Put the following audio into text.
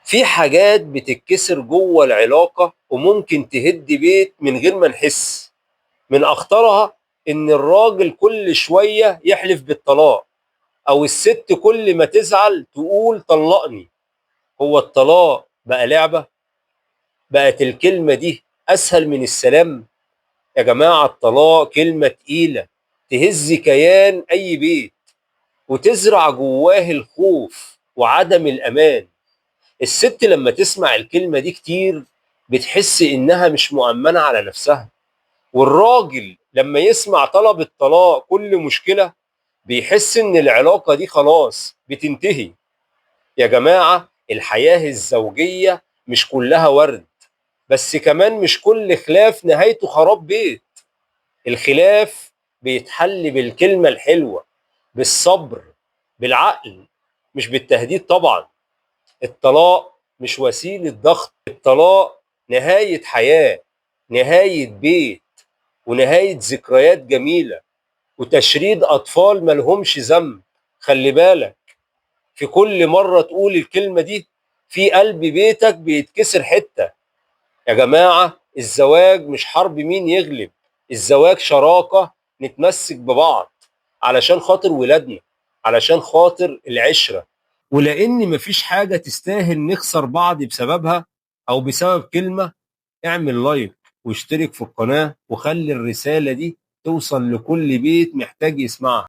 في حاجات بتتكسر جوه العلاقة وممكن تهد بيت من غير ما نحس. من أخطرها إن الراجل كل شوية يحلف بالطلاق، أو الست كل ما تزعل تقول طلقني. هو الطلاق بقى لعبة؟ بقت الكلمة دي أسهل من السلام؟ يا جماعة الطلاق كلمة تقيلة تهز كيان أي بيت، وتزرع جواه الخوف وعدم الأمان. الست لما تسمع الكلمة دي كتير بتحس إنها مش مؤمنة على نفسها، والراجل لما يسمع طلب الطلاق كل مشكلة بيحس إن العلاقة دي خلاص بتنتهي. يا جماعة الحياة الزوجية مش كلها ورد، بس كمان مش كل خلاف نهايته خراب بيت. الخلاف بيتحل بالكلمة الحلوة، بالصبر، بالعقل، مش بالتهديد طبعا. الطلاق مش وسيلة ضغط، الطلاق نهاية حياة، نهاية بيت، ونهاية ذكريات جميلة، وتشريد أطفال ملهمش ذنب. خلي بالك، في كل مرة تقول الكلمة دي في قلب بيتك بيتكسر حتة. يا جماعة الزواج مش حرب مين يغلب، الزواج شراكة نتمسك ببعض علشان خاطر ولادنا، علشان خاطر العشرة، ولأن مفيش حاجة تستاهل نخسر بعض بسببها أو بسبب كلمة. اعمل لايك واشترك في القناة وخلي الرسالة دي توصل لكل بيت محتاج يسمعها.